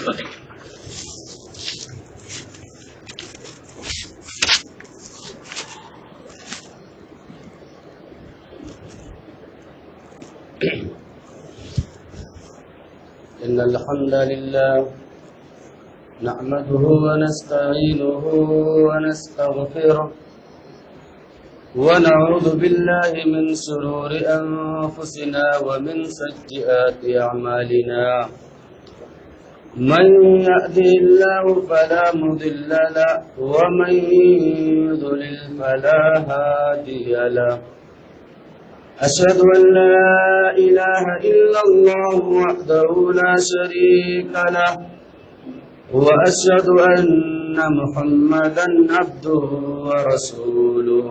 إن الحمد لله نحمده ونستعينه ونستغفره ونعوذ بالله من شرور أنفسنا ومن سيئات أعمالنا من يهده الله فلا مضل له ومن يضلل فلا هادي له أشهد أن لا إله إلا الله وحده لا شريك له وأشهد أن محمدا عبده ورسوله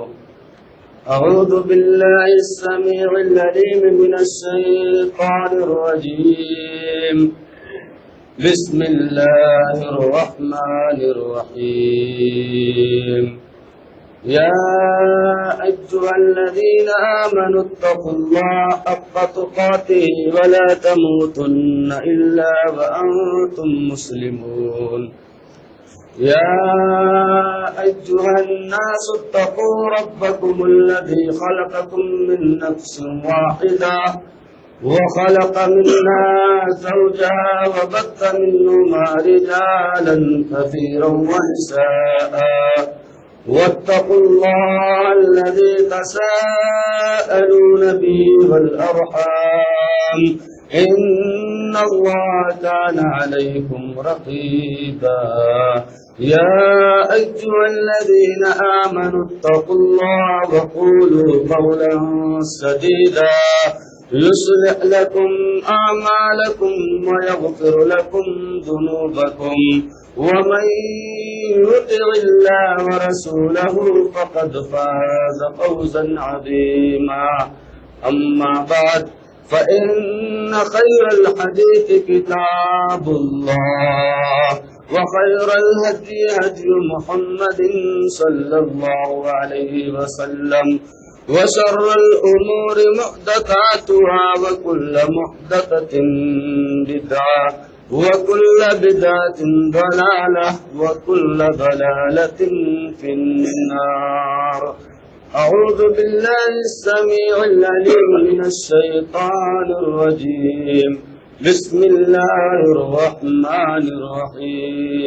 أعوذ بالله السميع العليم من الشيطان الرجيم بسم الله الرحمن الرحيم يا أيها الذين آمنوا اتقوا الله حق تقاته ولا تموتن إلا وأنتم مسلمون يا أيها الناس اتقوا ربكم الذي خلقكم من نفس واحدة وخلق منها زوجها وبث منهما رجالا كثيرا ونساء واتقوا الله الذي تساءلون به والأرحام إن الله كان عليكم رقيبا يا أيها الذين آمنوا اتقوا الله وقولوا قولا سديدا يصلح لكم أعمالكم ويغفر لكم ذنوبكم ومن يطع الله ورسوله فقد فاز فوزا عظيما أما بعد فإن خير الحديث كتاب الله وخير الهدي هدي محمد صلى الله عليه وسلم وشر الأمور محدثاتها وكل محدثة بدعة وكل بدعة ضلالة وكل ضلالة في النار أعوذ بالله السميع العليم من الشيطان الرجيم بسم الله الرحمن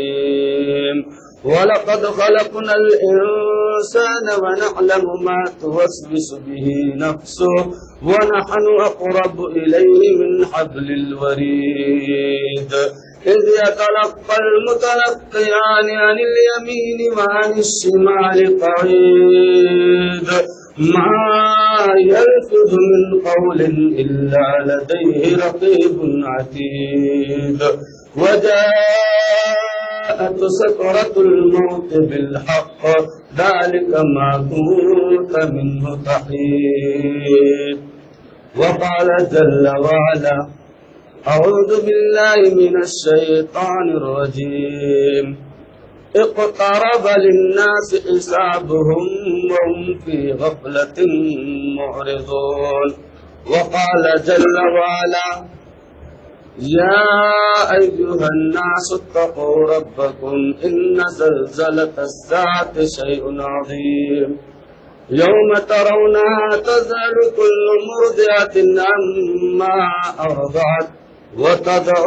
الرحيم ولقد خلقنا الإنسان ونعلم ما توسوس به نفسه ونحن أقرب إليه من حبل الوريد إذ يتلقى المتلقيان عن اليمين وعن الشمال قعيد ما يلفظ من قول إلا لديه رقيب عتيد وجاءت سكرة الموت بالحق ذلك ما كنت منه تحيد وقال جل وعلا أعوذ بالله من الشيطان الرجيم اقترب للناس حسابهم وهم في غفلة معرضون وقال جل وعلا يا أيها الناس اتقوا ربكم إن زلزلة الساعة شيء عظيم يوم ترونها تذهل كل مرضعة عما أرضعت وتضع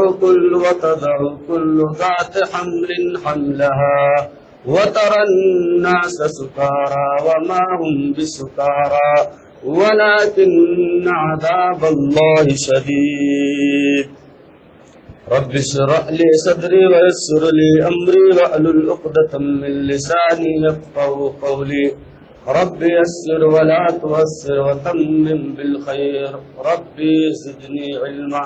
كل ذات حمل حملها وترى الناس سكارى وما هم بسكارى ولكن عذاب الله شديد رب اشرح لي صدري ويسر لي أمري واحلل عقدة من لساني يفقهوا قولي رب يسر ولا تعسر وتمم بالخير ربي زدني علما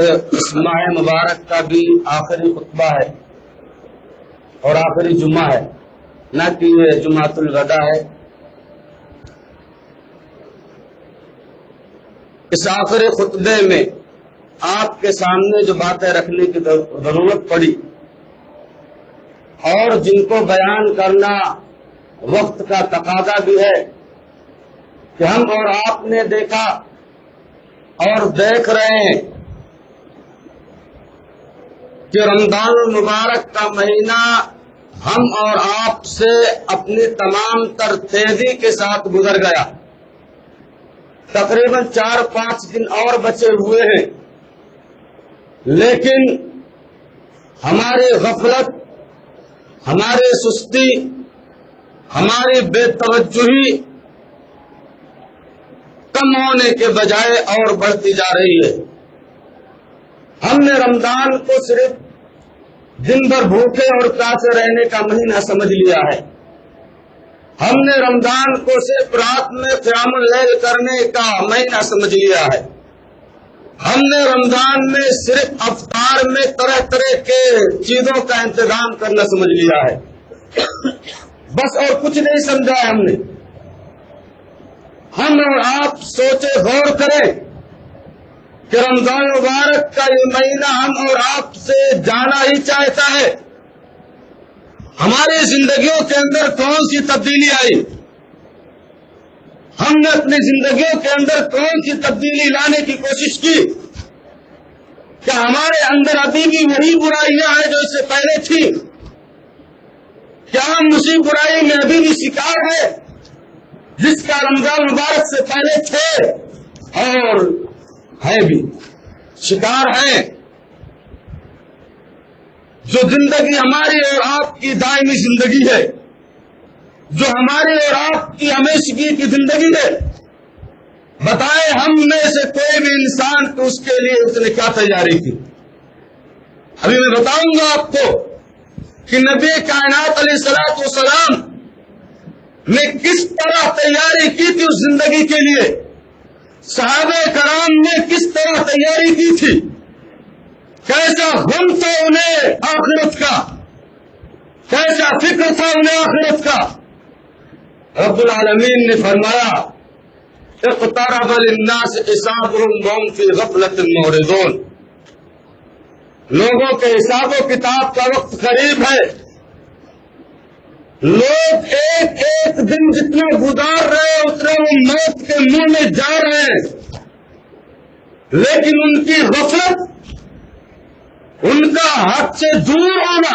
اور اس ماہ مبارک کا بھی آخری خطبہ ہے اور آخری جمعہ ہے، نہ کہ یہ جمعۃ الوداع ہے۔ اس آخری خطبے میں آپ کے سامنے جو باتیں رکھنے کی ضرورت پڑی اور جن کو بیان کرنا وقت کا تقاضا بھی ہے کہ ہم اور آپ نے دیکھا اور دیکھ رہے ہیں کہ رمضان المبارک کا مہینہ ہم اور آپ سے اپنی تمام تر تیزی کے ساتھ گزر گیا۔ تقریباً 4-5 دن اور بچے ہوئے ہیں، لیکن ہماری غفلت، ہماری سستی، ہماری بے توجہی کم ہونے کے بجائے اور بڑھتی جا رہی ہے۔ ہم نے رمضان کو صرف دن بھر بھوکے اور پیاسے رہنے کا مہینہ سمجھ لیا ہے۔ ہم نے رمضان کو صرف رات میں قیام اللیل کرنے کا مہینہ سمجھ لیا ہے۔ ہم نے رمضان میں صرف افطار میں طرح طرح کے چیزوں کا انتظام کرنا سمجھ لیا ہے، بس اور کچھ نہیں سمجھا ہے ہم نے۔ ہم اور آپ سوچے، غور کریں کہ رمضان مبارک کا یہ مہینہ ہم اور آپ سے جانا ہی چاہتا ہے۔ ہماری زندگیوں کے اندر کون سی تبدیلی آئی؟ ہم نے اپنی زندگیوں کے اندر کون سی تبدیلی لانے کی کوشش کی؟ کیا ہمارے اندر ابھی بھی وہی برائیاں ہیں جو اس سے پہلے تھی؟ کیا ہم اسی برائی میں ابھی بھی شکار ہے جس کا رمضان مبارک سے پہلے تھے اور ہے بھی شکار ہیں؟ جو زندگی ہماری اور آپ کی دائمی زندگی ہے، جو ہماری اور آپ کی ہمیشگی کی زندگی ہے، بتائیں ہم میں سے کوئی بھی انسان تو اس کے لیے اس نے کیا تیاری کی؟ ابھی میں بتاؤں گا آپ کو کہ نبی کائنات علیہ الصلوۃ والسلام نے کس طرح تیاری کی تھی اس زندگی کے لیے، صحابہ کرام نے کس طرح تیاری کی تھی، کیسا غم تھا انہیں آخرت کا، کیسا فکر تھا انہیں آخرت کا۔ رب العالمین نے فرمایا اقترب للناس حسابهم وهم في غفلة معرضون، لوگوں کے حساب و کتاب کا وقت قریب ہے۔ لوگ ایک ایک دن جتنا گزار رہے ہیں اتنا وہ موت کے منہ میں جا رہے ہیں، لیکن ان کی غفلت، ان کا حد سے دور ہونا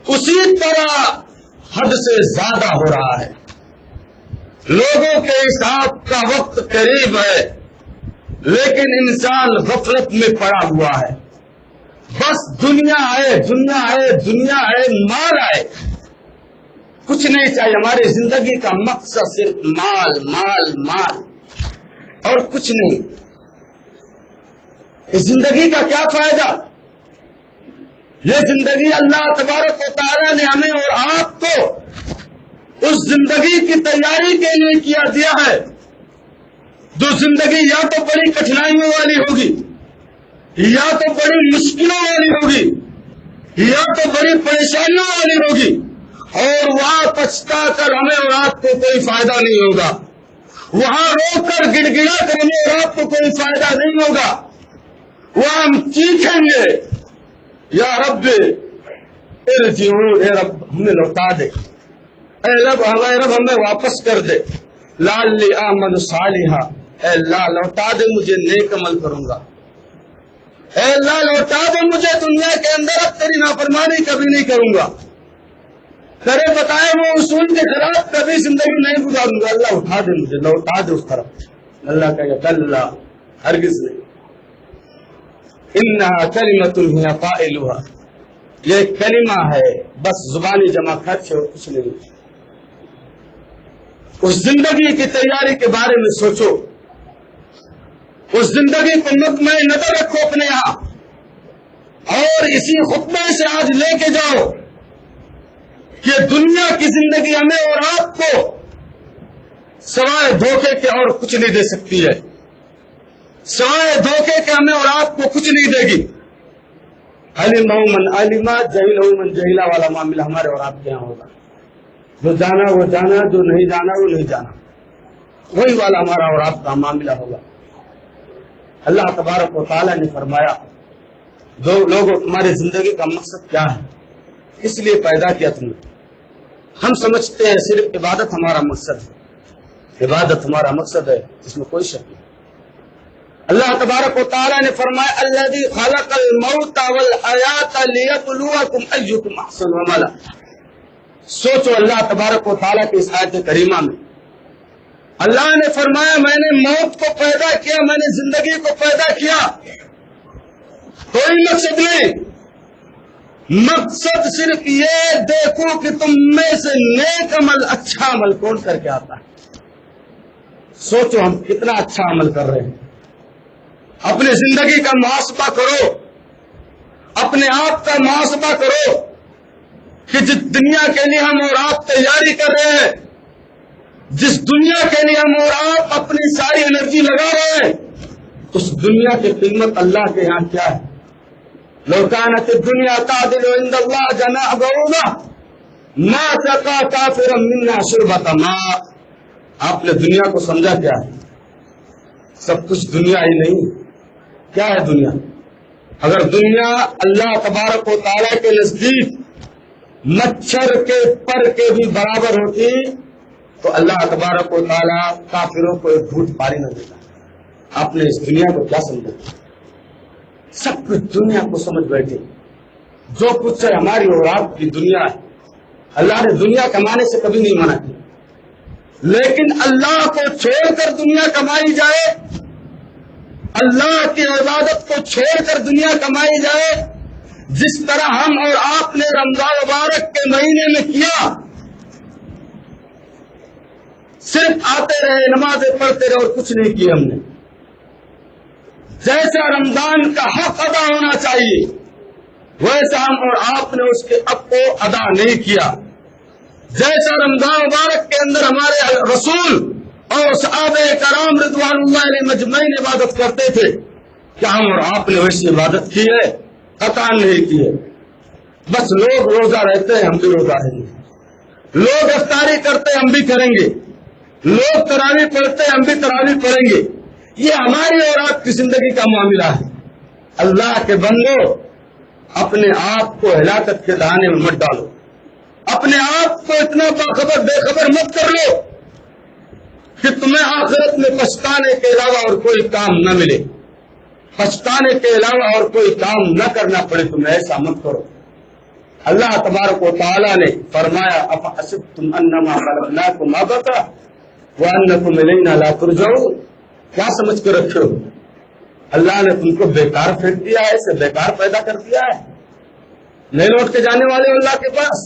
اسی طرح حد سے زیادہ ہو رہا ہے۔ لوگوں کے حساب کا وقت قریب ہے، لیکن انسان غفلت میں پڑا ہوا ہے۔ بس دنیا ہے، دنیا ہے، دنیا ہے، مال ہے، کچھ نہیں چاہیے۔ ہماری زندگی کا مقصد صرف مال مال مال اور کچھ نہیں۔ اس زندگی کا کیا فائدہ؟ یہ زندگی اللہ تبارک و تعالیٰ نے ہمیں اور آپ کو اس زندگی کی تیاری کے لیے کیا دیا ہے، جو زندگی یا تو بڑی کٹھنائیوں والی ہوگی، یا تو بڑی مشکلوں والی ہوگی، یا تو بڑی پریشانیوں والی ہوگی، اور وہاں پچھتا کر ہمیں اور آپ کو کوئی فائدہ نہیں ہوگا، وہاں رو کر گڑ گڑا کر ہمیں اور آپ کو کوئی فائدہ نہیں ہوگا، وہاں ہم چیخیں گے یا رب ارجعون، اے رب ہمیں لوٹا دے، اے رب ہمیں واپس کر دے، لعلی اعمل صالحا، اے اللہ لوٹا دے مجھے، نیک عمل کروں گا، اے اللہ لوٹا دے مجھے دنیا کے اندر، اب تیری نافرمانی کبھی نہیں کروں گا، کرے بتائے وہ اصول کے خلاف کبھی زندگی نہیں گزاروں گا، اللہ اٹھا دے مجھے، لوٹا دے اس طرف۔ اللہ کہے گا اللہ ہرگز نہیں، انہا کلمۃ ہی قائلها، یہ کلمہ ہے، بس زبانی جمع خرچ ہے اور کچھ نہیں۔ اس زندگی کی تیاری کے بارے میں سوچو، اس زندگی کو مطمئن نظر رکھو اپنے یہاں، اور اسی خطبے سے آج لے کے جاؤ کہ دنیا کی زندگی ہمیں اور آپ کو سوائے دھوکے کے اور کچھ نہیں دے سکتی ہے، سوائے دھوکے کے ہمیں اور آپ کو کچھ نہیں دے گی. علم من علما جہل من جہلا والا معاملہ ہمارے اور آپ کے یہاں ہوگا. جو جانا وہ جانا, جو نہیں جانا وہ نہیں جانا, وہی والا ہمارا اور آپ کا معاملہ ہوگا. اللہ تبارک و تعالیٰ نے فرمایا دو لوگوں تمہاری زندگی کا مقصد کیا ہے, اس لیے پیدا کیا تم نے. ہم سمجھتے ہیں صرف عبادت ہمارا مقصد ہے, عبادت ہمارا مقصد ہے, اس میں کوئی شک نہیں. اللہ تبارک و تعالیٰ نے فرمایا الذی خلق الموت والحیات لیبلوکم ایکم احسن عملا. سوچو اللہ تبارک و تعالیٰ کی اس آیت کریمہ میں اللہ نے فرمایا میں نے موت کو پیدا کیا, میں نے زندگی کو پیدا کیا. کوئی مقصد نہیں, مقصد صرف یہ دیکھو کہ تم میں سے نیک عمل, اچھا عمل کون کر کے آتا ہے. سوچو ہم کتنا اچھا عمل کر رہے ہیں. اپنی زندگی کا محاسبہ کرو, اپنے آپ کا محاسبہ کرو کہ جس دنیا کے لیے ہم اور آپ تیاری کر رہے ہیں, جس دنیا کے لیے ہم اور آپ اپنی ساری انرجی لگا رہے ہیں, اس دنیا کی قیمت اللہ کے یہاں کیا ہے. لو كانت الدنيا تعدل عند الله جناح بعوضة ما سقى كافرا منا شربة ماء. آپ نے دنیا کو سمجھا کیا ہے؟ سب کچھ دنیا ہی نہیں. کیا ہے دنیا؟ اگر دنیا اللہ تبارک و تعالیٰ کے نزدیک مچھر کے پر کے بھی برابر ہوتی تو اللہ تبارک و تعالیٰ کافروں کو ایک گھوٹ پانی نہ دیتا. آپ نے اس دنیا کو کیا سمجھا؟ سب کچھ دنیا کو سمجھ بیٹھے. جو کچھ ہے ہماری اور آپ کی دنیا ہے. اللہ نے دنیا کمانے سے کبھی نہیں منع کیا, لیکن اللہ کو چھوڑ کر دنیا کمائی جائے, اللہ کی عبادت کو چھوڑ کر دنیا کمائی جائے, جس طرح ہم اور آپ نے رمضان مبارک کے مہینے میں کیا. صرف آتے رہے, نمازیں پڑھتے رہے اور کچھ نہیں کیا ہم نے. جیسا رمضان کا حق ادا ہونا چاہیے ویسا ہم اور آپ نے اس کے حق کو ادا نہیں کیا. جیسا رمضان مبارک کے اندر ہمارے رسول اور صحابہ کرام رضوان اللہ علیہ مجمعین عبادت کرتے تھے, کیا ہم اور آپ نے ویسی عبادت کی ہے؟ قطعاً نہیں کی ہے. بس لوگ روزہ رہتے ہیں, ہم بھی روزہ رہیں گے. لوگ افطاری کرتے ہم بھی کریں گے. لوگ تراویح پڑھتے ہم بھی تراویح پڑھیں گے. یہ ہماری اور آپ کی زندگی کا معاملہ ہے. اللہ کے بندو, اپنے آپ کو ہلاکت کے دہانے میں مت ڈالو. اپنے آپ کو اتنا باخبر بے خبر مت کر لو کہ تمہیں آخرت میں پچھتانے کے علاوہ اور کوئی کام نہ ملے, پچھتانے کے علاوہ اور کوئی کام نہ کرنا پڑے. تمہیں ایسا مت کرو. اللہ تبارک و تعالیٰ نے فرمایا افحسبتم انما خلقناکم عبثا وانکم الینا لا ترجعون. کیا سمجھ کے رکھے ہو؟ اللہ نے تم کو بیکار پھینک دیا ہے, اسے بیکار پیدا کر دیا ہے. نہیں لوٹ کے جانے والے اللہ کے پاس.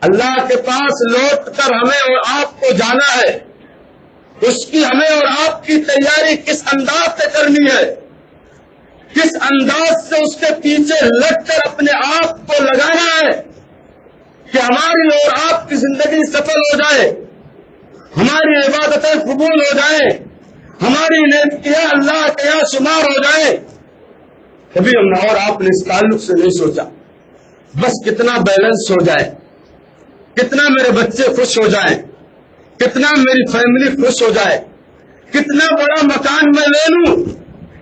اللہ کے پاس لوٹ کر ہمیں اور آپ کو جانا ہے. اس کی ہمیں اور آپ کی تیاری کس انداز سے کرنی ہے, کس انداز سے اس کے پیچھے لگ کر اپنے آپ کو لگانا ہے کہ ہماری اور آپ کی زندگی سفل ہو جائے, ہماری عبادتیں قبول ہو جائیں, ہماری نیکیاں اللہ کے یہاں شمار ہو جائیں. کبھی ہم نے اور آپ نے اس تعلق سے نہیں سوچا. بس کتنا بیلنس ہو جائے, کتنا میرے بچے خوش ہو جائیں, کتنا میری فیملی خوش ہو جائے, کتنا بڑا مکان میں لے لوں,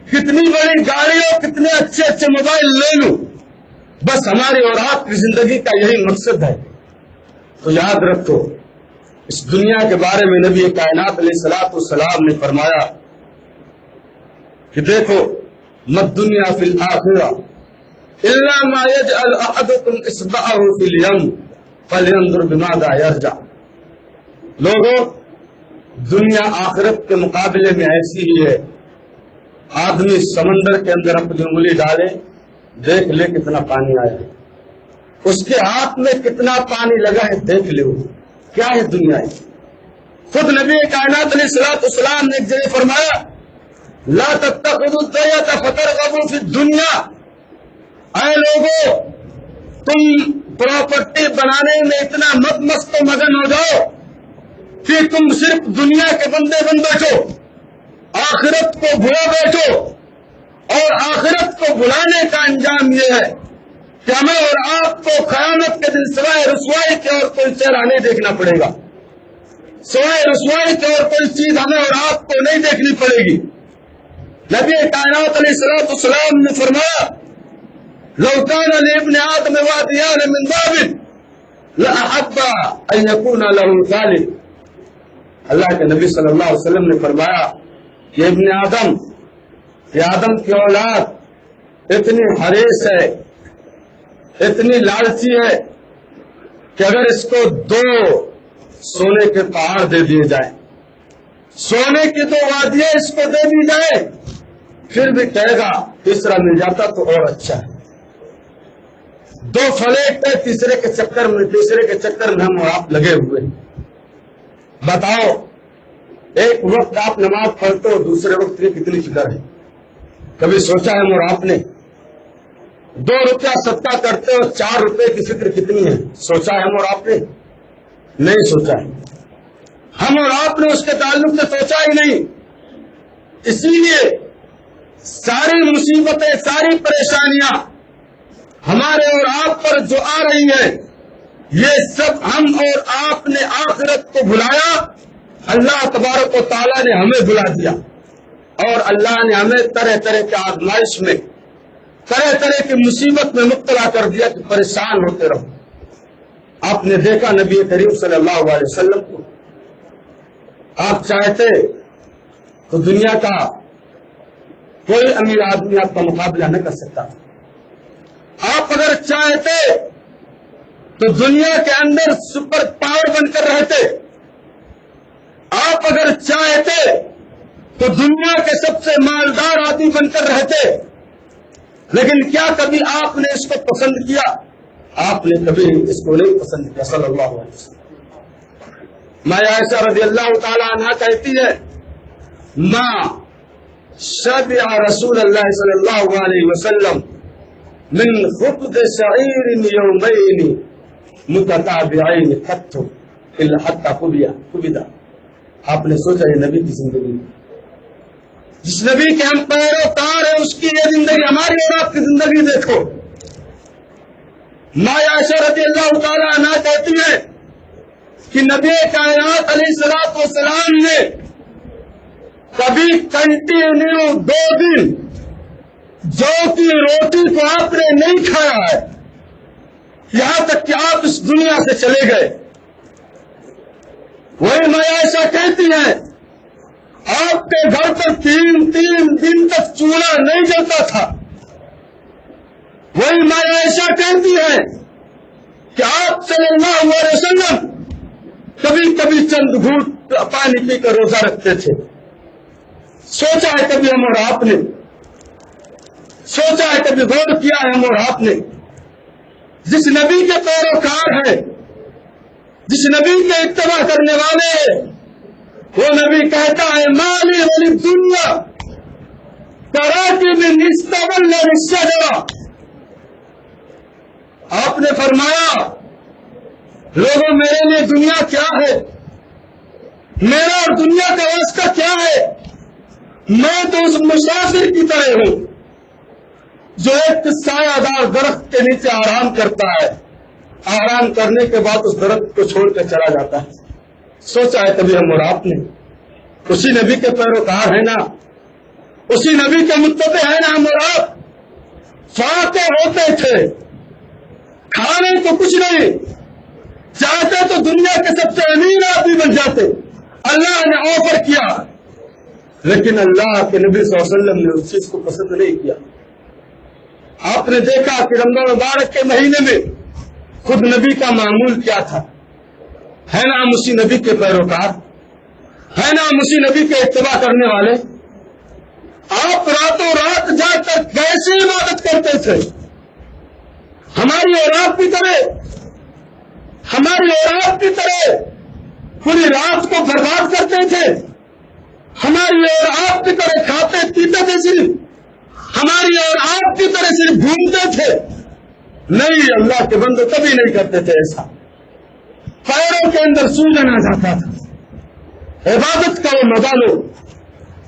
کتنی بڑی گاڑی اور کتنے اچھے اچھے موبائل لے لوں. بس ہماری اور آپ کی زندگی کا یہی مقصد ہے. تو یاد رکھو, اس دنیا کے بارے میں نبی کائنات علیہ الصلوۃ والسلام نے فرمایا کہ دیکھو مد دنیا فی الآخرہ الا ما یجعل احدکم اصبعہ فی الیم فلینظر بماذا یرجع. لوگوں, دنیا آخرت کے مقابلے میں ایسی ہی ہے. آدمی سمندر کے اندر اپنی انگلی ڈالے, دیکھ لے کتنا پانی آیا ہے, اس کے ہاتھ میں کتنا پانی لگا ہے دیکھ لے. کیا ہے دنیا ہے؟ خود نبی کائنات علیہ الصلوۃ والسلام نے ایک جگہ فرمایا لا تتخذوا الدنيا فترغبوا في الدنيا. اے لوگوں, تم پراپرٹی بنانے میں اتنا مت مست و مگن ہو جاؤ کہ تم صرف دنیا کے بندے بن بیٹھو, آخرت کو بھلا بیٹھو، اور آخرت کو بھلانے کا انجام یہ ہے کہ ہمیں اور آپ کو قیامت کے دن سوائے رسوائی کے اور کوئی چہرہ نہیں دیکھنا پڑے گا، سوائے رسوائی کے اور کوئی چیز ہمیں اور آپ کو نہیں دیکھنی پڑے گی۔ نبی کائنات علیہ الصلوۃ والسلام نے فرمایا لو كان لابن آدم واديان من ذهب لأحب ان يكون له ذلك۔ اللہ کے نبی صلی اللہ علیہ وسلم نے فرمایا کہ ابن آدم، یہ آدم کی اولاد اتنی حریص ہے، اتنی لالچی ہے کہ اگر اس کو 2 سونے کے پہاڑ دے دیے جائیں، سونے کی 2 وادیاں اس کو دے دی جائے، پھر بھی کہے گا تیسرا مل جاتا تو اور اچھا ہے۔ 2 فلیٹ ہے، تیسرے کے چکر میں ہم اور آپ لگے ہوئے۔ بتاؤ، ایک وقت آپ نماز پڑھتے ہو، دوسرے وقت کی کتنی فکر ہے؟ کبھی سوچا ہے ہم اور آپ نے؟ 2 روپیہ صدقہ کرتے ہو، 4 روپے کی فکر کتنی ہے؟ سوچا ہے ہم اور آپ نے؟ نہیں سوچا ہے۔ ہم اور آپ نے اس کے تعلق سے سوچا ہی نہیں۔ اسی لیے ساری مصیبتیں، ساری پریشانیاں ہمارے اور آپ پر جو آ رہی ہیں، یہ سب ہم اور آپ نے آخرت کو بھلایا، اللہ تبارک و تعالیٰ نے ہمیں بلا دیا، اور اللہ نے ہمیں طرح طرح کے آزمائش میں، طرح طرح کی مصیبت میں مبتلا کر دیا کہ پریشان ہوتے رہو۔ آپ نے دیکھا نبی کریم صلی اللہ علیہ وسلم کو، آپ چاہتے تو دنیا کا کوئی امیر آدمی آپ کا مقابلہ نہ کر سکتا۔ آپ اگر چاہتے تو دنیا کے اندر سپر پاور بن کر رہتے، آپ اگر چاہتے تو دنیا کے سب سے مالدار آدمی بن کر رہتے، لیکن کیا کبھی آپ نے اس کو پسند کیا؟ آپ نے کبھی اس کو نہیں پسند کیا صلی اللہ علیہ وسلم۔ ماں عائشہ رضی اللہ تعالی عنہا کہتی ہے ماں شبع رسول اللہ صلی اللہ علیہ وسلم من خبز شعیر یومین متتابعین قط الا حتى قبض۔ آپ نے سوچا یہ نبی کی زندگی، جس نبی کے ہم پیروکار ہیں، اس کی یہ زندگی، ہماری اور آپ کی زندگی دیکھو۔ ماں عائشہ رضی اللہ تعالی عنہا کہتی ہے کہ نبی کائنات علیہ الصلوۃ والسلام نے کبھی کنٹینیو 2 دن جو کی روٹی کو آپ نے نہیں کھایا ہے، یہاں تک کہ آپ اس دنیا سے چلے گئے۔ وہی ماں عائشہ کہتی ہے آپ کے گھر پر 3 دن تک چولہا نہیں جلتا تھا۔ وہی ماں عائشہ کہتی ہے کہ آپ صلی اللہ علیہ وسلم کبھی کبھی چند گھونٹ پانی پی کر روزہ رکھتے تھے۔ سوچا ہے کبھی ہم اور آپ نے؟ سوچا ہے کبھی غور کیا ہے ہم اور آپ نے؟ جس نبی کے پیروکار ہے، جس نبی کے اتباع کرنے والے ہیں، وہ نبی کہتا ہے مالی ولی دنیا کراکب استول الشجرہ۔ آپ نے فرمایا لوگوں میرے لیے دنیا کیا ہے، میرا اور دنیا کا واسطہ کیا ہے؟ میں تو اس مسافر کی طرح ہوں جو ایک سایہ دار درخت کے نیچے آرام کرتا ہے، آرام کرنے کے بعد اس درخت کو چھوڑ کر چلا جاتا ہے۔ سوچا ہے کبھی ہم اور آپ نے؟ اسی نبی کے پیروکار ہیں نا، اسی نبی کے متبع ہیں نا ہم اور آپ۔ فاتح ہوتے تھے، کھانے کو کچھ نہیں، چاہتے تو دنیا کے سب سے امیر آدمی بن جاتے، اللہ نے آفر کیا، لیکن اللہ کے نبی صلی اللہ علیہ وسلم نے اس چیز کو پسند نہیں کیا۔ آپ نے دیکھا کہ رمضان مبارک کے مہینے میں خود نبی کا معمول کیا تھا، ہے نا ہم اسی نبی کے پیروکار، ہے نا ہم اسی نبی کے اتباع کرنے والے۔ آپ راتوں رات جا کر کیسے عبادت کرتے تھے؟ ہماری اور آپ کی طرح، ہماری اور آپ کی طرح پوری رات کو برباد کرتے تھے؟ ہماری اور آپ کی طرح کھاتے پیتے تھے صرف؟ ہماری اور آپ کی طرح صرف گھومتے تھے؟ نہیں، اللہ کے بندے کبھی نہیں کرتے تھے ایسا۔ پیروں کے اندر سوجن آ جاتا تھا۔ عبادت کرو، مزہ لو،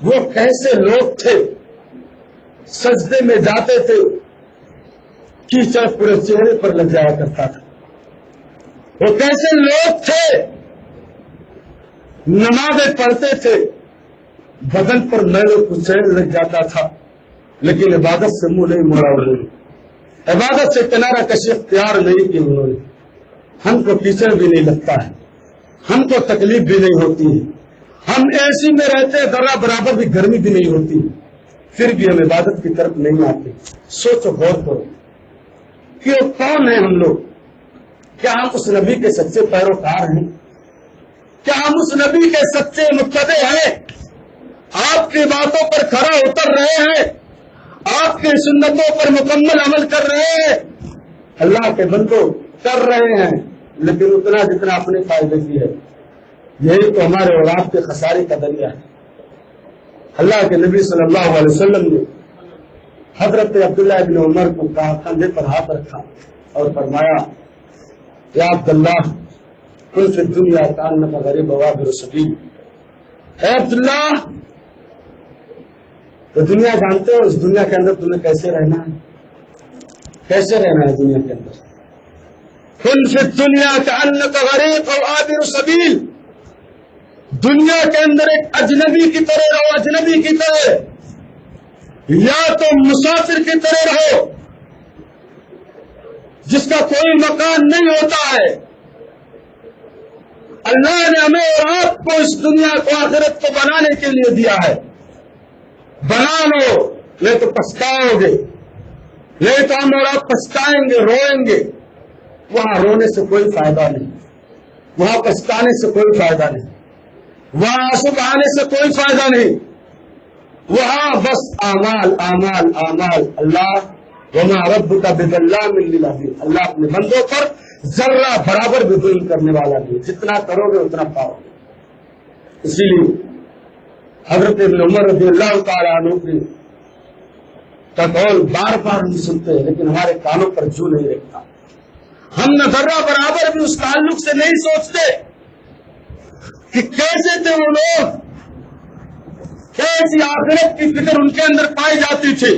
وہ کیسے لوگ تھے، سجدے میں جاتے تھے کیچڑ پورے چہرے پر لگ جایا کرتا تھا، وہ کیسے لوگ تھے، نمازیں پڑھتے تھے بدن پر میل و کچیل لگ جاتا تھا، لیکن عبادت سے منہ نہیں موڑا انہوں نے، عبادت سے کنارہ کشی اختیار نہیں کی انہوں نے۔ ہم کو کیچڑ بھی نہیں لگتا ہے، ہم کو تکلیف بھی نہیں ہوتی ہے، ہم اے سی میں رہتے ذرا برابر بھی گرمی بھی نہیں ہوتی، پھر بھی ہم عبادت کی طرف نہیں آتے۔ سوچو غور کرو کہ وہ کون ہیں ہم لوگ؟ کیا ہم اس نبی کے سچے پیروکار ہیں؟ کیا ہم اس نبی کے سچے مقتدی ہیں؟ آپ کی باتوں پر کھرا اتر رہے ہیں، آپ کی سنتوں پر مکمل عمل کر رہے ہیں، اللہ کے بندوں کر رہے ہیں، لیکن اتنا جتنا اپنے فائدے کی ہے۔ یہی تو ہمارے اور آپ کے خسارے کا ذریعہ ہے۔ اللہ کے نبی صلی اللہ علیہ وسلم نے حضرت عبداللہ بن عمر کو کندھے پر ہاتھ رکھا اور فرمایا، یا عبداللہ کن فی الدنیا کانک غریب وعابر السبیل، اے عبداللہ تو دنیا جانتے ہو، اس دنیا کے اندر تمہیں کیسے رہنا ہے، کیسے رہنا ہے دنیا کے اندر؟ کن فی الدنیا کانک غریب وعابر السبیل، دنیا کے اندر ایک اجنبی کی طرح رہو، اجنبی کی طرح، یا تو مسافر کی طرح رہو جس کا کوئی مکان نہیں ہوتا ہے۔ اللہ نے ہمیں اور آپ کو اس دنیا کو آخرت کو بنانے کے لیے دیا ہے، بنا لو، نہیں تو پچھتاؤ گے، نہیں تو ہم اور آپ پچھتائیں گے، روئیں گے۔ وہاں رونے سے کوئی فائدہ نہیں، وہاں پچھتانے سے کوئی فائدہ نہیں، وہاں آنسو بہانے سے کوئی فائدہ نہیں، وہاں بس اعمال اعمال اعمال۔ اللہ وما ربک بظلام للعبید، اللہ اپنے بندوں پر ذرہ برابر بھی ظلم کرنے والا نہیں، جتنا کرو گے اتنا پاؤ گے۔ اسی لیے حضرت ابن عمر رضی اللہ تعالیٰ عنہ کا قول بار بار نہیں سنتے، لیکن ہمارے کانوں پر جو نہیں رکھتا۔ ہم نہ ذرہ برابر بھی اس تعلق سے نہیں سوچتے کہ کیسے تھے وہ لوگ، کیسی آخرت کی فکر ان کے اندر پائی جاتی تھی،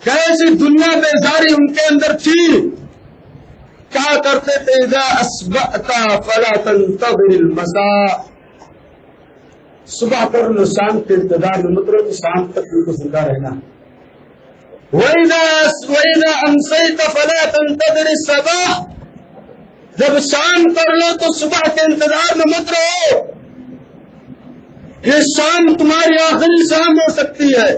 کیسی دنیا بیزاری ان کے اندر تھی۔ کیا کرتے تھے؟ اذا اصبحت فلا تنتظر المساء، صبح کر لو، شام کے انتظار میں مت رہو کہ شام تک ان کو زندہ رہنا۔ وَإِذَا أَمْسَيْتَ فَلَا تَنْتَظِرِ الصَّبَاحَ، جب شام کر لو تو صبح کے انتظار میں مت رہو، یہ شام تمہاری آخری شام ہو سکتی ہے۔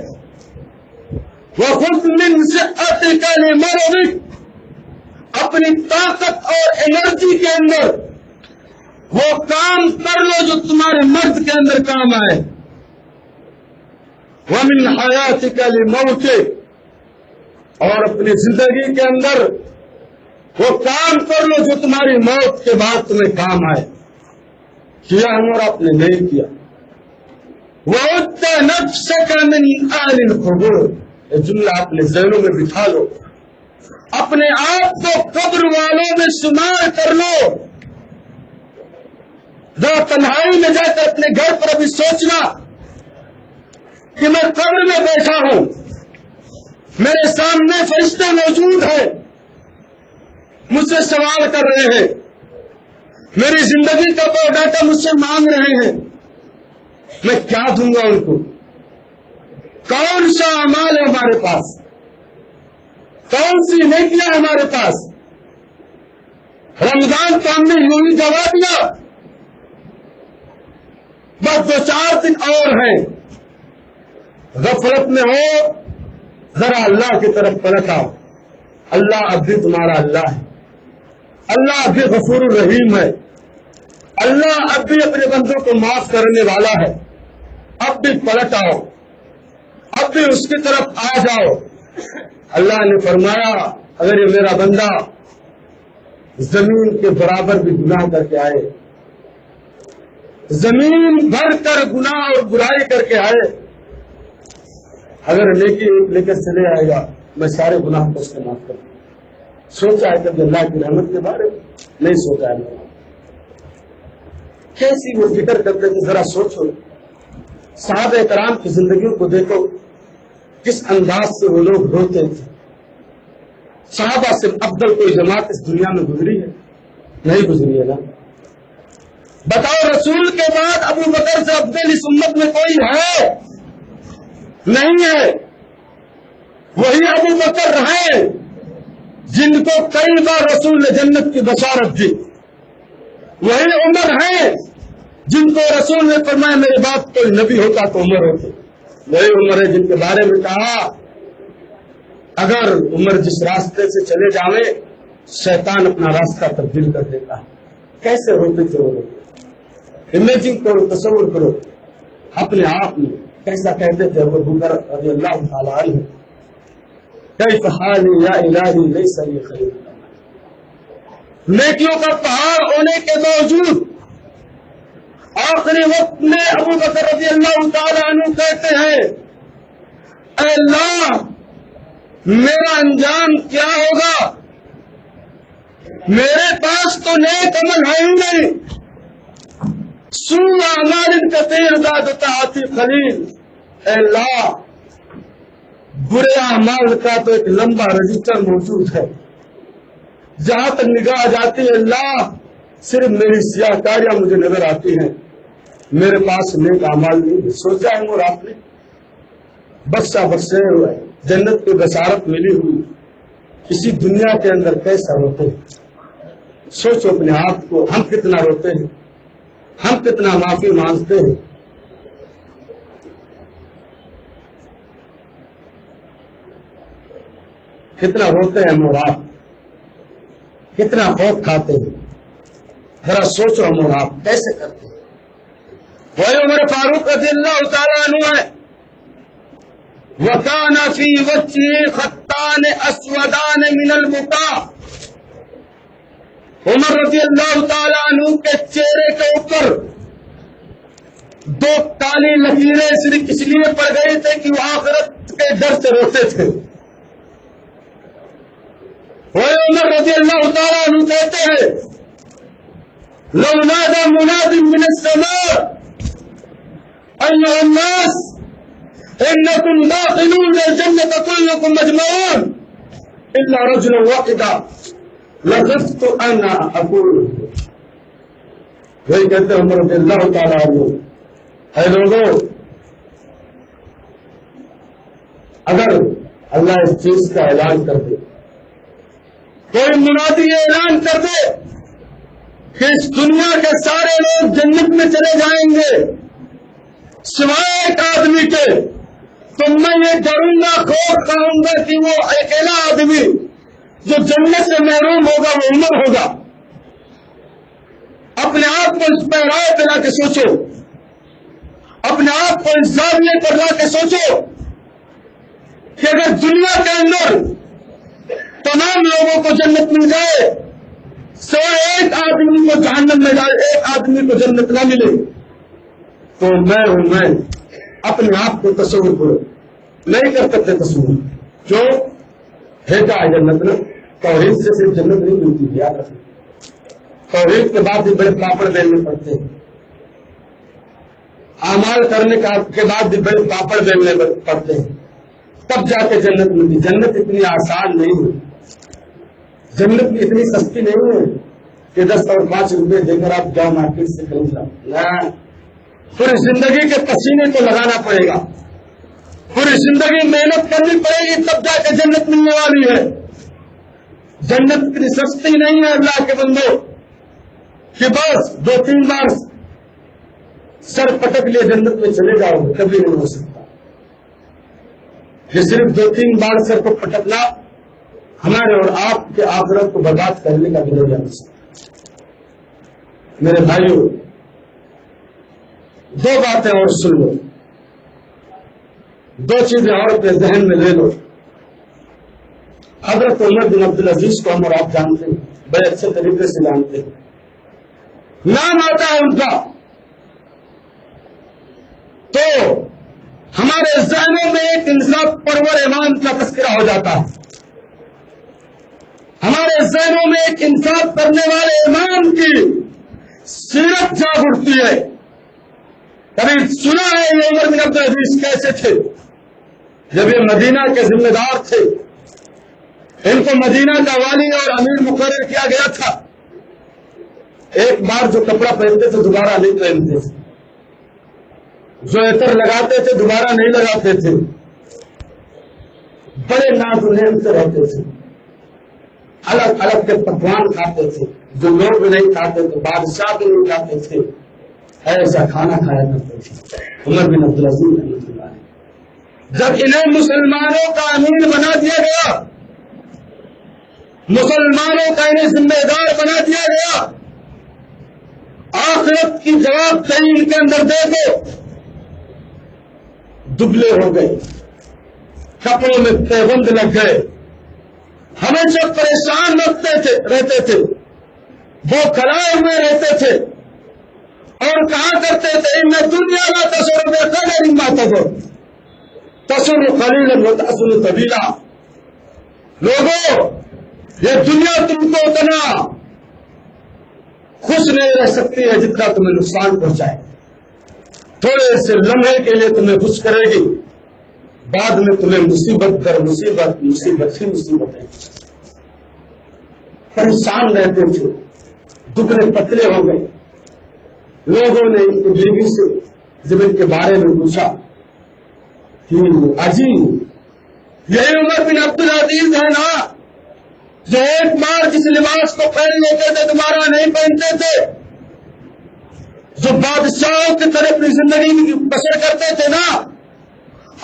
وَخُذْ مِنْ صِحَّتِكَ لِمَرَضِكَ، اپنی طاقت اور انرجی کے اندر وہ کام کر لو جو تمہارے مرد کے اندر کام آئے۔ وَمِنْ حَيَاتِكَ لِمَوْتِكَ، اور اپنی زندگی کے اندر وہ کام کر لو جو تمہاری موت کے بعد تمہیں کام آئے۔ کیا ہم اور آپ نے نہیں کیا۔ وَعُدَّ نَفْسَكَ مِنْ أَهْلِ الْقُبُورِ، یہ جملہ اپنے ذہنوں میں بٹھا لو، اپنے آپ کو قبر والوں میں شمار کر لو۔ ذرا تنہائی میں جا کر اپنے گھر پر ابھی سوچنا کہ میں قبر میں بیٹھا ہوں، میرے سامنے فرشتے موجود ہیں، مجھ سے سوال کر رہے ہیں، میری زندگی کا بایو ڈاٹا مجھ سے مانگ رہے ہیں، میں کیا دوں گا ان کو؟ کون سا اعمال ہے ہمارے پاس، کون سی نیکیاں ہمارے پاس؟ رمضان تو ہم نے یوں ہی گوا دیا، بس 2-4 دن اور ہیں۔ غفلت میں ہو، ذرا اللہ کی طرف پلٹ آؤ، اللہ اب بھی تمہارا اللہ ہے، اللہ اب بھی غفور الرحیم ہے، اللہ اب بھی اپنے بندوں کو معاف کرنے والا ہے۔ اب بھی پلٹ آؤ، اب بھی اس کی طرف آ جاؤ۔ اللہ نے فرمایا اگر یہ میرا بندہ زمین کے برابر بھی گناہ کر کے آئے، زمین بھر کر گناہ اور برائی کر کے آئے، اگر نیکی لے کر چلے آئے گا، میں سارے گناہ کو اس سے معاف کروں۔ سوچا ہے کبھی اللہ کی رحمت کے بارے میں؟ نہیں سوچا ہے۔ کیسی وہ فکر کرتے کہ ذرا سوچو صحابہ کرام کی زندگیوں کو دیکھو، کس انداز سے وہ لوگ روتے تھے۔ صحابہ سے افضل کوئی جماعت اس دنیا میں گزری ہے؟ نہیں گزری ہے نا۔ بتاؤ رسول کے بعد ابو بکر سے افضل اس امت میں کوئی ہے؟ نہیں ہے۔ وہی ابو بکر رہے جن کو کئی بار رسول نے جنت کی بشارت دی، وہی عمر ہے جن کو رسول نے فرمایا میرے بعد کوئی نبی ہوتا تو عمر ہوتے، وہی عمر ہے جن کے بارے میں کہا اگر عمر جس راستے سے چلے جاوے شیطان اپنا راستہ تبدیل کر دیتا ہے۔ کیسے ہوتے تھے وہ لوگ؟ امیجنگ کرو، تصور کرو اپنے آپ میں کیسا کہتے تھے ابو بکر رضی اللہ تعالیٰ عنہ، کیف حالی یا الہی لیس لی خیر۔ نیکیوں کا پہاڑ ہونے کے باوجود آخری وقت میں ابو بکر رضی اللہ تعالیٰ عنہ کہتے ہیں اے اللہ میرا انجام کیا ہوگا؟ میرے پاس تو نیک عمل ہے ہی نہیں، سوء اعمال کثیر زادت آتی خلیل۔ اے اللہ برے اعمال کا تو ایک لمبا رجسٹر موجود ہے، جہاں تک نگاہ جاتی ہے اللہ صرف میری سیاہ کاریاں مجھے نظر آتی ہیں، میرے پاس نیک اعمال نہیں۔ سوچا ہے وہ رات نے بخشا بخشے ہوئے جنت کی بشارت ملی ہوئی اسی دنیا کے اندر کیسا روتے ہیں؟ سوچو اپنے آپ کو، ہم کتنا روتے ہیں، ہم کتنا معافی مانگتے ہیں۔ کتنا روتے ہیں ہم اور آپ، کتنا خوف کھاتے ہیں، ذرا سوچو ہم اور آپ کیسے کرتے ہیں۔ وہی عمر فاروق رضی اللہ تعالیٰ عنہ ہے، وَكَانَ فِي وَجْهِهِ خَطَّانِ أَسْوَدَانِ مِنَ الْبُكَاءِ۔ عمر رضی اللہ تعالیٰ عنہ کے چہرے کے اوپر دو کالی لکیریں صرف اس لیے پڑ گئی تھے کہ وہ آخرت کے ڈر سے روتے تھے۔ وہ عمر رضی اللہ تعالیٰ عنہ کہتے ہیں لو نادى مناد من السماء أيها الناس إنكم داخلون الجنة كلكم مجمعون إلا رجلا واحدا لخفت أن أقول۔ وہی کہتے ہیں عمر رضی اللہ تعالیٰ عنہ اے لوگوں اگر اللہ اس چیز کا اعلان کر دے، کوئی منادی یہ اعلان کر دے کہ اس دنیا کے سارے لوگ جنت میں چلے جائیں گے سوائے ایک آدمی کے، تو میں یہ ڈروں گا، خوف کھاؤں گا کہ وہ اکیلا آدمی جو جنت سے محروم ہوگا وہ عمر ہوگا۔ اپنے آپ کو اس پیرائے پہ لا کے سوچو، اپنے آپ کو اس زاویے پر لا کے سوچو کہ اگر دنیا کے اندر تمام لوگوں کو جنت مل جائے سوائے ایک آدمی کو جہنم میں جائے، ایک آدمی کو جنت نہ ملے، تو میں ہوں میں۔ اپنے آپ کو تصور کرو، نہیں کر سکتے تصور، جو ہے کیا ہے جنت میں؟ توحید سے صرف جنت نہیں ملتی، یاد رکھیں توحید کے بعد بھی بڑے پاپڑ بیلنے پڑتے ہیں، اعمال کرنے کے بعد بھی بڑے پاپڑ بیلنے پڑتے ہیں، تب جا کے جنت ملتی۔ جنت اتنی آسان نہیں ہے، جنت بھی اتنی سستی نہیں ہے کہ 10 اور 5 روپے دے کر آپ جاؤ مارکیٹ سے خرید لاؤ۔ پوری زندگی کے پسینے کو لگانا پڑے گا، پوری زندگی محنت کرنی پڑے گی، تب جا کے جنت ملنے والی ہے۔ جنت اتنی سستی نہیں ہے اللہ کے بندو کہ بس 2-3 بار سر پٹک لیے جنت میں چلے جاؤ گے، کبھی نہیں ہو سکتا۔ یہ صرف 2-3 بار سر کو پٹکنا ہمارے اور آپ کے آخرت کو برباد کرنے کا بھی نہیں سکتا۔ میرے بھائیوں 2 باتیں اور سن لو، 2 چیزیں اور اپنے ذہن میں لے لو۔ حضرت عمر بن عبدالعزیز کو ہم اور آپ جانتے ہیں، بڑے اچھے طریقے سے جانتے ہیں، نام آتا ہے ان کا تو ہمارے ذہنوں میں ایک انصاف پرور امام کا تذکرہ ہو جاتا ہے، ہمارے ذہنوں میں ایک انصاف کرنے والے امام کی سیرت جاگ اٹھتی ہے۔ کبھی سنا ہے یہ عمر بن عبد العزیز کیسے تھے؟ جب یہ مدینہ کے ذمہ دار تھے، ان کو مدینہ کا والی اور امیر مقرر کیا گیا تھا، ایک بار جو کپڑا پہنتے تھے دوبارہ نہیں پہنتے تھے، جو عطر لگاتے تھے دوبارہ نہیں لگاتے تھے، بڑے ناز و نعمت سے رہتے تھے، الگ الگ کے پکوان کھاتے تھے جو لوگ بھی نہیں کھاتے تھے، بادشاہ بھی نہیں کھاتے تھے، ایسا کھانا کھایا کرتے تھے عمر بن عبد العزیز رحمۃ اللہ علیہ۔ جب انہیں مسلمانوں کا امیر بنا دیا گیا، مسلمانوں کا انہیں ذمہ دار بنا دیا گیا، آخرت کی جواب دہی ان کے اندر دے دو، دبلے ہو گئے، کپڑوں میں پیبند لگ گئے، ہمیشہ پریشان رہتے تھے، وہ کھلائے ہوئے رہتے تھے اور کہا کرتے تھے ان دنیا لا تسر بقدر ما تضر تسر قلیلا وتأسر طویلا۔ لوگوں، یہ دنیا تم کو اتنا خوش نہیں رہ سکتی ہے جتنا تمہیں نقصان پہنچائے، تھوڑے سے لمحے کے لیے تمہیں خوش کرے گی، بعد میں تمہیں مصیبت در مصیبت، مصیبت ہی مصیبت ہے۔ پریشان رہتے تھے، دبلے پتلے ہو گئے۔ لوگوں نے ان کی بیوی سے جب ان کے بارے میں پوچھا کہ عجیب، یہی عمر بن عبد العزیز ہے نا جو ایک بار جس لباس کو پہن لیتے تھے دوبارہ نہیں پہنتے تھے، جو بادشاہوں کی طرح اپنی زندگی بسر کرتے تھے نا،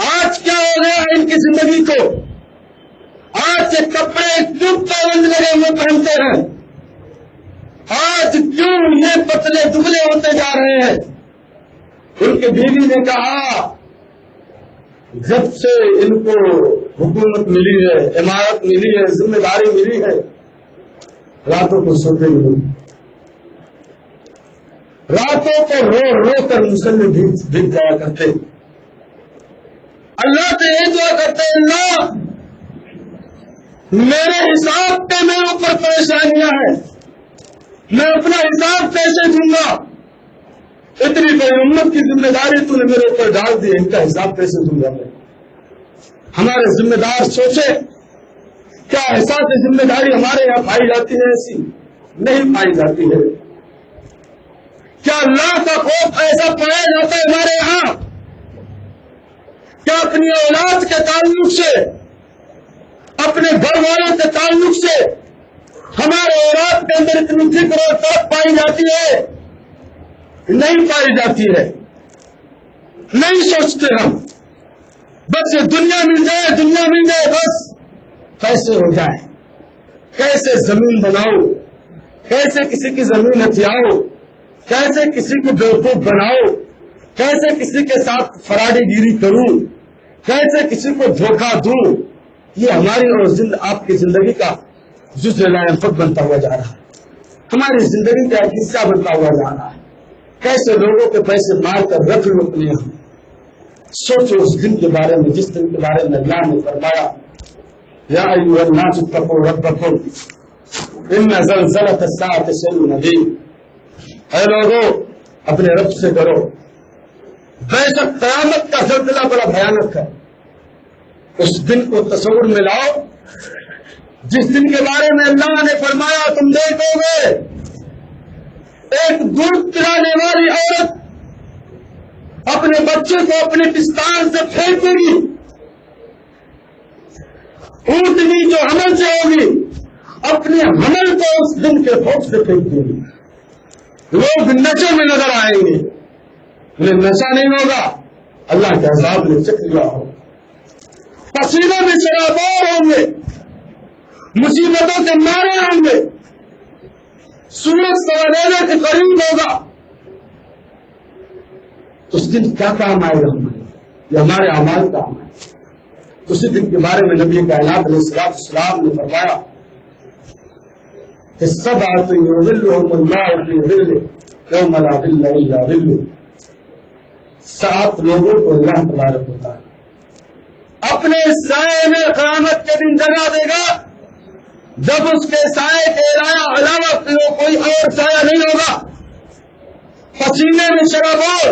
آج کیا ہو گیا ان کی زندگی کو؟ آج یہ کپڑے کیوں پابند لگے ہوئے پہنتے ہیں؟ آج کیوں یہ پتلے دبلے ہوتے جا رہے ہیں؟ ان کی بیوی نے کہا جب سے ان کو حکومت ملی ہے، عمارت ملی ہے، ذمہ داری ملی ہے، راتوں کو سوتے نہیں، راتوں کو رو رو کر مسلم بھیگ جایا کرتے، اللہ سے یہ دعا کرتے اللہ میرے حساب پہ میرے اوپر پریشانیاں ہیں، میں اپنا حساب کیسے دوں گا؟ اتنی بڑی امت کی ذمہ داری تو نے میرے اوپر ڈال دی، ان کا حساب کیسے دوں گا میں؟ ہمارے ذمہ دار سوچے، کیا احساس ذمہ داری ہمارے یہاں پائی جاتی ہے؟ ایسی نہیں پائی جاتی ہے۔ کیا اللہ کا خوف ایسا پایا جاتا ہے ہمارے یہاں؟ کیا اپنی اولاد کے تعلق سے، اپنے گھر والوں کے تعلق سے ہمارے اولاد کے اندر اتنی فکر اور طرف پائی جاتی ہے؟ نہیں پائی جاتی ہے، نہیں سوچتے ہم، بس یہ دنیا مل جائے، دنیا مل جائے، بس کیسے ہو جائے، کیسے زمین بناؤ، کیسے کسی کی زمین ہتھیاؤ، کیسے کسی کو بیوقوف بناؤ، کیسے کسی کے ساتھ فراڈی گیری کروں، کیسے کسی کو دھوکہ دوں۔ یہ ہماری اور آپ کی زندگی کا جزء لا ينفد بنتا ہوا جا رہا ہے، ہماری زندگی کا ایک حصہ بنتا ہوا جا رہا ہے۔ کیسے لوگوں کے پیسے مار کر رکھ لو اپنے یہاں۔ سوچو اس دن کے بارے میں جس دن کے بارے میں اللہ نے فرمایا یا ایھا الناس اتقوا ربکم ان زلزلۃ الساعۃ شیء عظیم۔ اے لوگوں، اپنے رب سے ڈرو، بے شک قیامت کا زلزلہ بڑا بھیانک ہے۔ اس دن کو تصور میں لاؤ جس دن کے بارے میں اللہ نے فرمایا تم دیکھو گے ایک دودھ پلانے والی عورت اپنے بچے کو اپنے پستان سے پھینکے گی، اونٹنی جو حمل سے ہوگی اپنے حمل کو اس دن کے خوف سے پھینک دے گی۔ لوگ نشے میں نظر آئیں گے، انہیں نشہ نہیں ہوگا، اللہ کے عذاب نے چکھ لیا ہو، پسینے میں شرابور ہوں گے، مصیبتوں سے مارے ہوں گے، سورج سوالے کے قریب ہوگا۔ اس دن کیا کام آئے گا ہمارے؟ یہ ہمارے اعمال کا کام ہے۔ اسی دن کے بارے میں نبی کائنات علیہ السلام نے فرمایا کہ سبعۃ یظلھم اللہ فی ظلہ یوم لا ظل الا ظلہ۔ 7 لوگوں کو اللہ تبارک و تعالی اپنے سائے میں قیامت کے دن جگہ دے گا جب اس کے سائے کے علاوہ کوئی اور سایہ نہیں ہوگا۔ پسینے میں شرابور،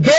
2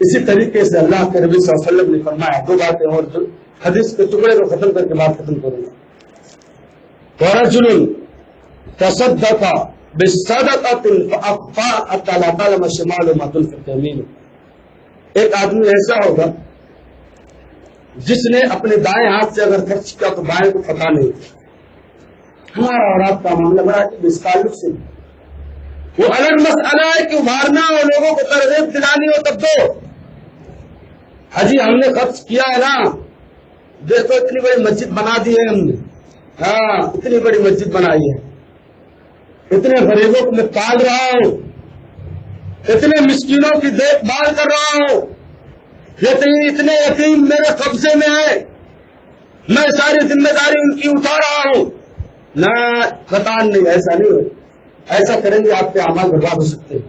اسی طریقے سے اللہ کے نبی صلی اللہ علیہ وسلم نے فرمایا، دو باتیں اور جو حدیث کے ٹکڑے کو ختم کر کے بات ختم کروں گا. وَرَجُلٌ تَصَدَّقَ بِالصَّدَقَةٍ فَأَخْفَاءَتْ لَا تَعْلَمُ شِمَالُهُ مَا تُنْفِقُ يَمِينُهُ. ایک آدمی ایسا ہوگا جس نے اپنے دائیں ہاتھ سے اگر خرچ کیا تو بائیں کو پتا نہیں. ہمارا اور آپ کا معاملہ بڑا اس تعلق سے وہ الگ مسئلہ ہے کہ ابھارنا اور لوگوں کو ترغیب دلانی ہو تب تو حجی ہم نے خرچ کیا ہے نا، دیکھو اتنی بڑی مسجد بنا دی ہے ہم نے، ہاں اتنی بڑی مسجد بنائی ہے، اتنے غریبوں کو میں پال رہا ہوں، اتنے مسکینوں کی دیکھ بھال کر رہا ہوں، اتنے یتیم میرے قبضے میں ہے، میں ساری ذمہ داری ان کی اٹھا رہا ہوں. نہ قطعاً نہیں، ایسا نہیں ہو، ایسا کریں گے آپ کے اعمال برباد ہو سکتے ہیں.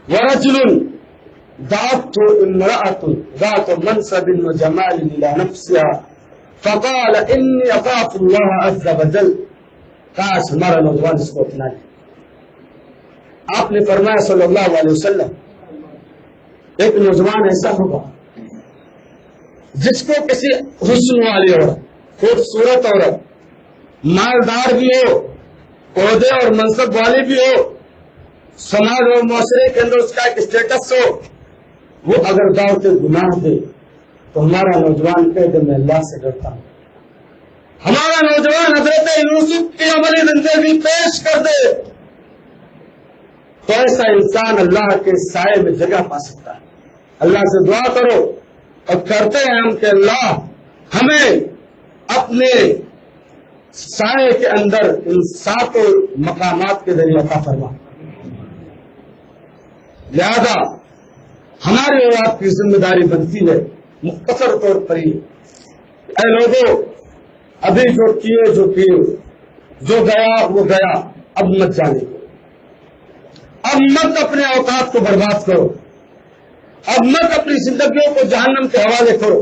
وَرَجُلٌ دَعَتْهُ امْرَأَةٌ ذَاتُ مَنْصَبٍ وَجَمَالٍ إِلَى نَفْسِهَا فَقَالَ إِنِّي أَخَافُ اللَّهَ عَزَّ وَجَلَّ. کاش ہمارا نوجوان اس کو اپنا لے. آپ نے فرمایا صلی اللہ علیہ وسلم ایک نوجوان ایسا ہوگا جس کو کسی حسن والی عورت، خوبصورت عورت، مالدار بھی ہو، عہدے اور منصب والی بھی ہو، سماج اور معاشرے کے اندر اس کا ایک اسٹیٹس ہو، وہ اگر دعوت گناہ دے تو ہمارا نوجوان کہے کہ میں اللہ سے ڈرتا ہوں. ہمارا نوجوان حضرت یوسف کی عملی زندگی پیش کر دے تو ایسا انسان اللہ کے سائے میں جگہ پا سکتا ہے. اللہ سے دعا کرو اور کرتے ہیں ہم کہ اللہ ہمیں اپنے سائے کے اندر ان ساتوں مقامات کے ذریعے عطا فرما. لہذا ہماری اور آپ کی ذمہ داری بنتی ہے مختصر طور پر ہی، اے لوگوں ابھی جو کیے جو گیا وہ گیا، اب مت جانے کو، اب مت اپنے اوقات کو برباد کرو، اب مت اپنی زندگیوں کو جہنم کے حوالے کرو،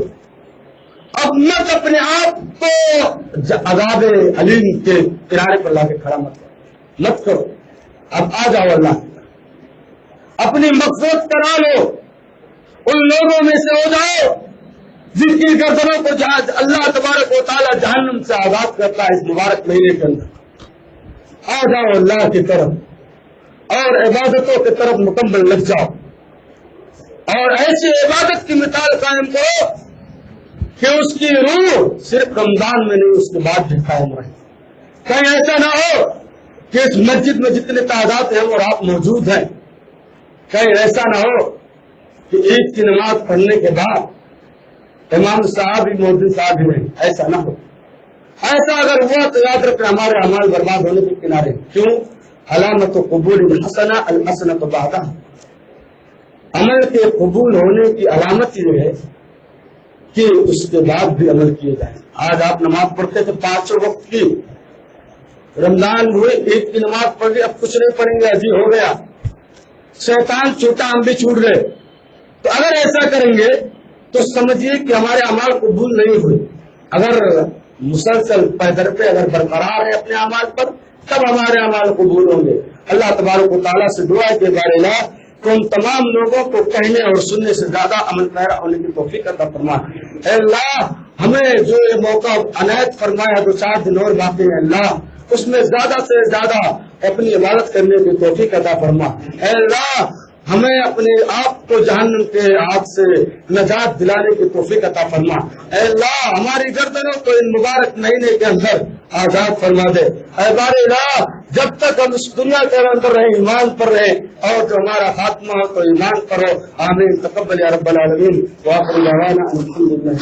اب مت اپنے آپ کو عذاب علیم کے کنارے پر لا کے کھڑا مت کرو. اب آ جاؤ اللہ کی طرف، اپنی مغفرت کرا لو، ان لوگوں میں سے ہو جاؤ جن کی گردنوں کو اللہ تبارک و تعالی جہنم سے آزاد کرتا ہے اس مبارک مہینے کے اندر. آ جاؤ اللہ کی طرف اور عبادتوں کی طرف مکمل لگ جاؤ اور ایسی عبادت کی مثال قائم کرو کہ اس کی روح صرف رمضان میں نہیں اس کے بعد بھی قائم رہے. کہیں ایسا نہ ہو کہ اس مسجد میں جتنے تعداد ہیں اور آپ موجود ہیں، کہیں ایسا نہ ہو کہ عید کی نماز پڑھنے کے بعد امام صاحب بھی مودی صاحب بھی نہیں، ایسا نہ ہو. ایسا اگر ہوا تو یاد رکھنا ہمارے اعمال برباد ہونے کے کنارے. کیوں؟ علامت و قبول الحسنہ الحسنۃ بعدہ، عمل کے قبول ہونے کی علامت یہ ہے کہ اس کے بعد بھی عمل کیے جائیں. آج آپ نماز پڑھتے تھے 5 وقت کی، رمضان ہوئے عید کی نماز پڑھ لی، اب کچھ نہیں پڑھیں گے، عجیب ہو گیا، شیطان چھوٹا ہم بھی چھوٹ گئے. تو اگر ایسا کریں گے تو سمجھیے کہ ہمارے اعمال قبول نہیں ہوئے. اگر مسلسل پیدر پہ اگر برقرار ہے اپنے اعمال پر تب ہمارے اعمال قبول ہوں گے. اللہ تبارک و تعالیٰ سے دعا کے بارے میں تو ان تمام لوگوں کو کہنے اور سننے سے زیادہ عمل پیرا ہونے کی توفیق عطا فرما. اے اللہ ہمیں جو یہ موقع عنایت فرمایا 2-4 دن اور باقی ہے، اللہ اس میں زیادہ سے زیادہ اپنی عبادت کرنے کی توفیق عطا فرما. اے اللہ ہمیں اپنے آپ کو جہنم کے آگ سے نجات دلانے کی توفیق عطا فرما. اے اللہ ہماری گردنوں کو ان مبارک مہینے کے اندر آزاد فرما دے. اے بار الہ جب تک ہم اس دنیا کے اندر رہیں ایمان پر رہیں اور جو ہمارا خاتمہ ہو تو ایمان پر ہو. آمین. تقبل یا رب العالمین. وآخر دعوانا الحمدللہ.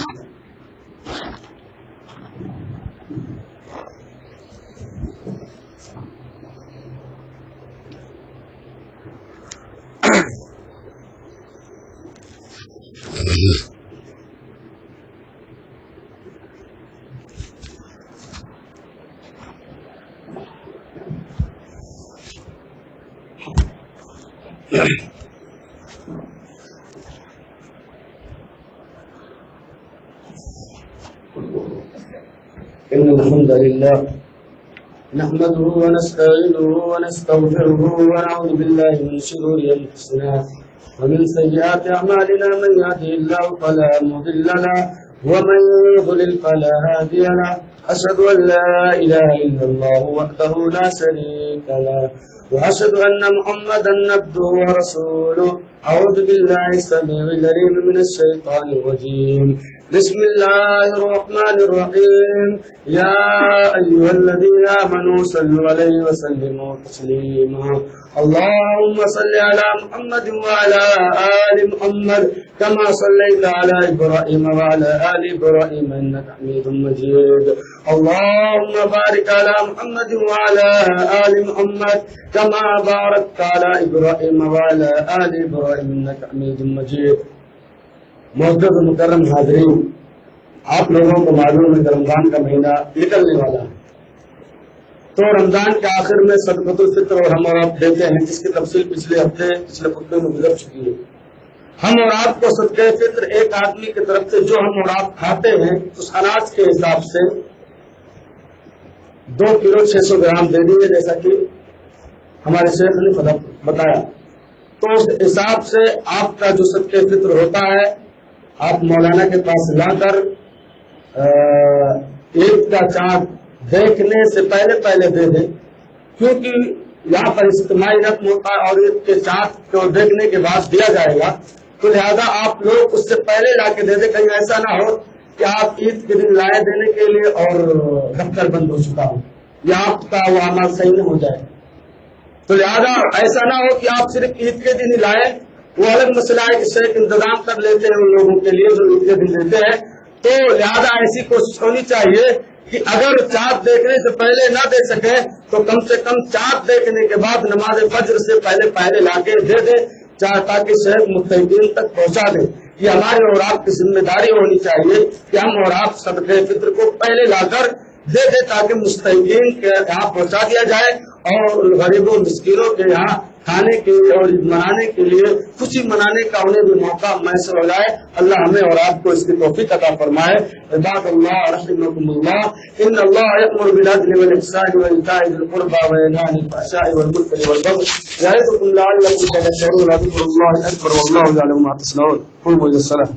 إن الحمد لله نحمده ونستعينه ونستغفره ونعوذ بالله من شرور أنفسنا ومن سيئات أعمالنا من يهده الله فلا مضل له ومن يضلل فلا هادي له أشهد أن لا إله إلا الله وحده لا شريك له وأشهد أن محمدا عبده ورسوله أعوذ بالله السميع العليم من الشيطان الرجيم بسم الله الرحمن الرحيم يا أيها الذين آمنوا صلوا عليه وسلموا تسليما اللهم صل على محمد وعلى آل محمد كما صليت على إبراهيم وعلى آل إبراهيم إنك حميد مجيد اللهم بارك على محمد وعلى آل محمد كما باركت على إبراهيم وعلى آل إبراهيم إنك حميد مجيد. معزز مکرم حاضرین، آپ لوگوں کو معلوم ہے کہ رمضان کا مہینہ نکلنے والا ہے، تو رمضان کے آخر میں صدقۃ الفطر اور ہم اور آپ دیتے ہیں، جس کی تفصیل پچھلے خطبے میں گزر چکی ہے. ہم اور آپ کو صدقہ فطر ایک آدمی کی طرف سے جو ہم اور آپ کھاتے ہیں اس اناج کے حساب سے 2 کلو 600 گرام دے دیجیے، جیسا کہ ہمارے شیخ نے بتایا. تو اس حساب سے آپ کا جو صدقہ فطر ہوتا ہے آپ مولانا کے پاس لا کر عید کا چاند دیکھنے سے پہلے دے دیں، کیونکہ یہاں پر اجتماعی رقم ہوتا ہے اور عید کے چاند کو دیکھنے کے بعد دیا جائے گا، تو لہذا آپ لوگ اس سے پہلے لا کے دے دیں. کہیں ایسا نہ ہو کہ آپ عید کے دن لائے دینے کے لیے اور دفتر بند ہو چکا ہو یا آپ کا وہ عمل صحیح نہ ہو جائے. تو لہذا ایسا نہ ہو کہ آپ صرف عید کے دن ہی لائیں. وہ الگ مسئلہ ہے کہ شیخ انتظام کر لیتے ہیں ان لوگوں کے لیے جو عید کے دن دیتے ہیں. تو لہذا ایسی کوشش ہونی چاہیے کہ اگر چاند دیکھنے سے پہلے نہ دے سکے تو کم سے کم چاند دیکھنے کے بعد نماز فجر سے پہلے لا کے دے دے، تاکہ شیخ متحدین تک پہنچا دے. یہ ہماری اور آپ کی ذمہ داری ہونی چاہیے کہ ہم اور آپ صدقہ فطر کو پہلے لا کر دے دے تاکہ مستحقین کے یہاں پہنچا دیا جائے اور غریبوں مسکینوں کے یہاں کھانے کے اور منانے کے لیے خوشی منانے کا انہیں بھی موقع میسر ہو جائے. اللہ ہمیں اور آپ کو اس کی توفیق عطا فرمائے. عباد اللہ رحمکم اللہ، ان اللہ یأمر بالعدل والإحسان وإیتاء ذی القربى وینہی عن الفحشاء والمنکر والبغی یعظکم لعلکم تذکرون. ذکر اللہ اکبر واللہ یعلم ما تصنعون. قوموا الی الصلاۃ.